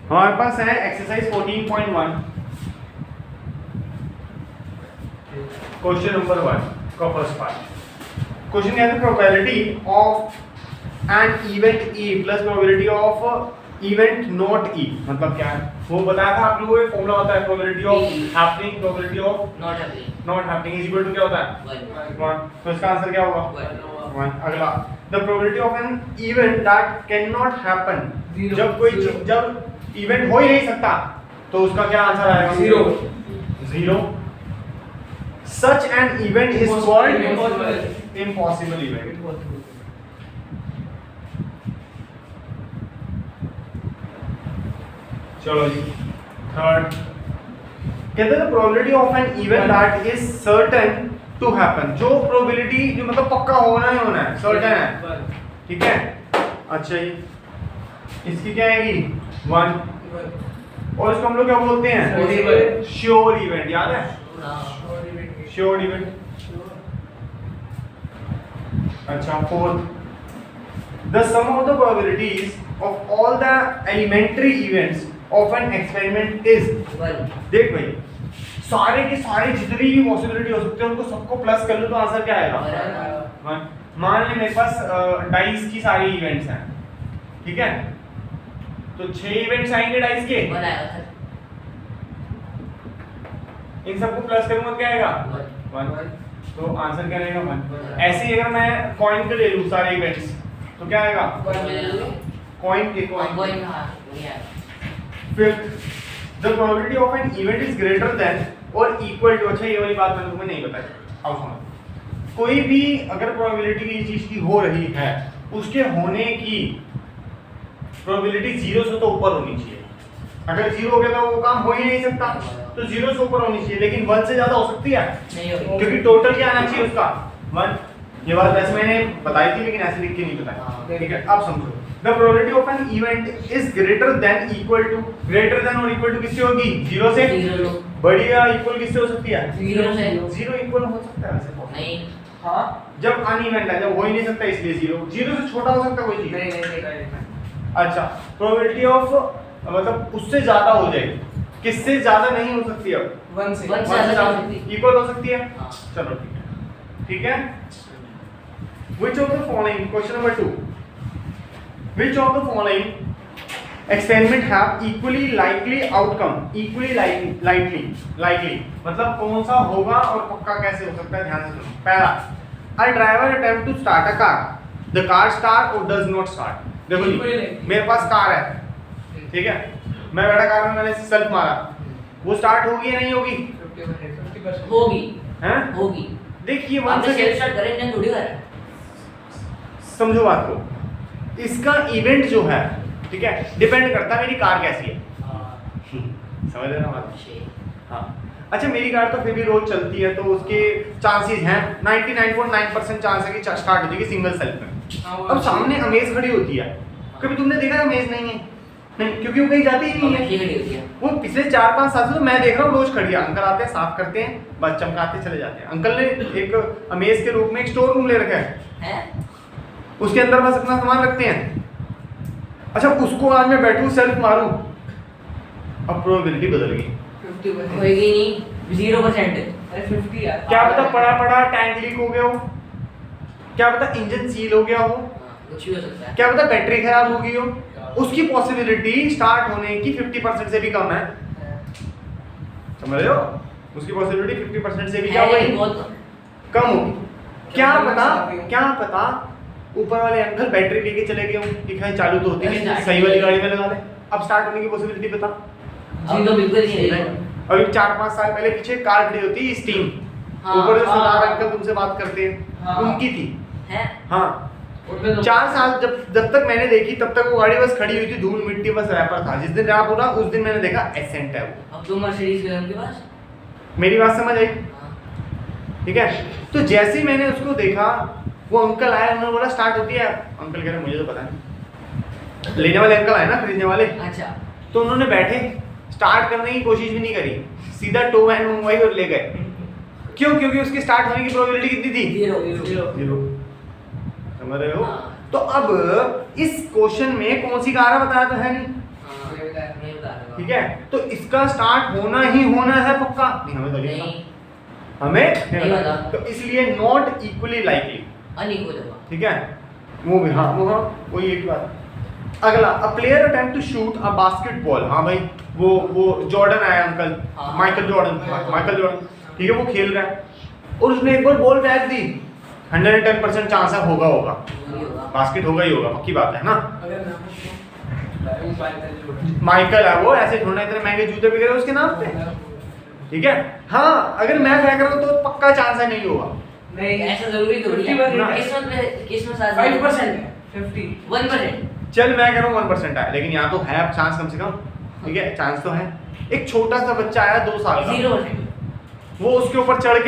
हमारे पास है exercise 14.1 question number 1 का फर्स्ट पार्ट। क्वेश्चन क्या है, probability of an event E plus probability of event not E, मतलब क्या है वो बताया था आप लोगों को। फॉर्मूला होता है probability of happening, probability of not happening is equal to क्या होता है 1। तो इसका आंसर क्या होगा 1। अगला, the probability of an event that can not happen, जब कोई जब इवेंट हो ही नहीं सकता तो उसका क्या आंसर आएगा 0। Such an event is called impossible event। चलो जी, थर्ड कहते हैं probability of an event that is certain to happen, जो प्रोबेबिलिटी जो मतलब पक्का होना ही होना है, सर्टेन है, ठीक है। अच्छा जी, इसकी क्या आएगी 1, और इसको हम लोग क्या बोलते हैं श्योर इवेंट, याद है श्योर इवेंट। अच्छा, fourth, the sum of the probabilities of all the elementary events of an experiment is 1। देख भाई, सारे के सारे जितनी भी पॉसिबिलिटी हो सकते हैं उनको सबको प्लस कर लो तो आंसर क्या आएगा 1। मान ले मेरे पास डाइस की सारी इवेंट्स हैं, ठीक है, तो 6 इवेंट्स आएंगे डाइस के, इन सबको प्लस करूंगा तो क्या आएगा 1। तो आंसर क्या रहेगा 1। ऐसे ही अगर मैं कॉइन के ले लूं सारे इवेंट्स तो क्या आएगा कॉइन के fifth, the probability of an event is greater than or equal to, अच्छा ये वाली बात मैंने तुम्हें नहीं बताई, अब सुनो, कोई भी अगर प्रोबेबिलिटी किसी चीज की हो रही है उसके होने की प्रोबेबिलिटी 0 से तो ऊपर होनी चाहिए। अगर 0 हो गया तो वो काम हो ही नहीं सकता, तो 0 से ऊपर होनी चाहिए, लेकिन 1 से ज्यादा हो सकती है नहीं, क्योंकि टोटल क्या आना चाहिए उसका 1। ये बात वैसे मैंने बताई थी लेकिन ऐसे लिख के नहीं बताई, ठीक है। अब समझो, the probability of an event is greater than equal to, greater than or equal to किससे होगी 0 से, बड़ी या इक्वल किससे हो सकती है 0 से। 0 इक्वल हो सकता है वैसे नहीं, हां जब अनइवेंट है, जब हो ही नहीं सकता इसलिए 0 से छोटा हो सकता है कोई चीज नहीं। अच्छा, प्रोबेबिलिटी ऑफ मतलब उससे ज्यादा हो जाएगी, किससे ज्यादा नहीं हो सकती, अब 1 से ज्यादा इक्वल हो सकती है। चलो ठीक है। Which of the following, question number 2, which of the following experiment have equally likely outcome, equally likely मतलब कौन सा होगा और पक्का कैसे हो सकता है, ध्यान से सुनो। पहला, a driver attempt to start a car, the car start or does not start। देखो जी, मेरे पास कार है, ठीक है, मैं बैठा कार में, मैंने सेल्फ मारा, वो स्टार्ट होगी या नहीं होगी 50% होगी हैं होगी। देखिए आप सेल्फ स्टार्ट करें इंजन थोड़ी कर, समझो बात को, इसका इवेंट जो है, ठीक है, डिपेंड करता है मेरी कार कैसी है, समझ रहे ना बात। हाँ, अच्छा मेरी कार तो फिर भी रोज चलती है तो उसके चांसेस हैं 99.9% चांस है कि स्टार्ट हो जाएगी सिंगल सेल्फ में। अब सामने अमेज खड़ी होती है, कभी तुमने देखा अमेज नहीं है, नहीं, क्योंकि वो कहीं जाती ही नहीं है, वो पिछले 4-5 साल से तो मैं देख रहा हूँ रोज खड़ी है, अंकल आते हैं साफ करते हैं बस चमकाते चले जाते हैं। अंकल ने एक अमेज के रूप में एक स्टोर रूम ले रखा है, उसके अंदर बस अपना सामान रखते हैं। अच्छा उसको आज मैं बैठूं सेल्फ मारूं, अब प्रोबेबिलिटी बदल गई, 50% होएगी नहीं 0%, अरे 50 यार, क्या पता पड़ा टैंक लीक हो गया हो, क्या पता इंजन सील हो गया हो, कुछ भी हो सकता है, क्या पता बैटरी खराब हो गई हो, उसकी पॉसिबिलिटी स्टार्ट होने की 50% से भी कम है, समझ रहे हो, उसकी पॉसिबिलिटी 50% से भी क्या होगी, कम होगी। क्या पता ऊपर वाले अंकल बैटरी लेके चले गए हो, दिखाई चालू तो होती नहीं, सही वाली गाड़ी में लगा दे, अब स्टार्ट होने की पॉसिबिलिटी बता। जी तो बिल्कुल नहीं है। अभी 4-5 साल पहले पीछे कार खड़ी होती स्टीम, ऊपर जो सरदार अंकल तुमसे बात करते हैं उनकी थी, हाँ 4 साल जब तक मैंने देखी तब तक वो गाड़ी बस खड़ी हुई थी, धूल मिट्टी बस रैपर था, जिस दिन रैप हो रहा उस दिन मैंने देखा एसेंट है वो। अब तो मर्सिडीज है उनके पास, मेरी बात समझ आई, ठीक है। तो जैसे ही मैंने उसको देखा वो अंकल आए, उन्होंने बोला स्टार्ट होती है, अंकल कह रहे मुझे तो पता नहीं, लेने वाले अंकल आए ना खरीदने वाले, अच्छा तो उन्होंने बैठे स्टार्ट करने की कोशिश भी नहीं करी, सीधा टो वैन मंगवाई और ले गए। क्यों? क्योंकि उसके स्टार्ट होने की प्रोबेबिलिटी कितनी थी 0। समझ रहे हो? तो अब इस क्वेश्चन में कौन सी कार है बताया तो है नहीं, मैं बता रहा ठीक है, तो इसका स्टार्ट होना ही होना है पक्का, नहीं हमें तो नहीं नहीं पता। हमें नहीं पता। तो इसलिए नॉट इक्वली लाइकली, अनइक्वल होगा। ठीक है, वो भी हाँ वही एक बात। अगला, a player attempt to shoot a basketball, हाँ भाई वो जॉर्डन आया अंकल, हाँ। माइकल जॉर्डन, ठीक है, वो खेल रहा है और उसने एक बार बॉल फेंक दी, 110% चांस है होगा वही होगा। बास्केट होगा ही होगा, पक्की बात है ना। अगर ना माइकल है वो, ऐसे थोड़ा इतने महंगे जूते बिक रहे हैं उसके नाम पे, ठीक है। हाँ अगर मैं फेंक रहा हूँ तो पक्का चांस है नहीं होगा, नहीं ऐसा जरूरी थोड़ी 50% है। किस्मत साथ 5% है 50 1%। चल मैं कह रहा हूँ 1% है, लेकिन यहाँ तो है चांस कम से कम, ठीक है, चांस तो है। एक छोटा सा बच्चा आया 2 साल का, 0%। वो उसके ऊपर चढ़ के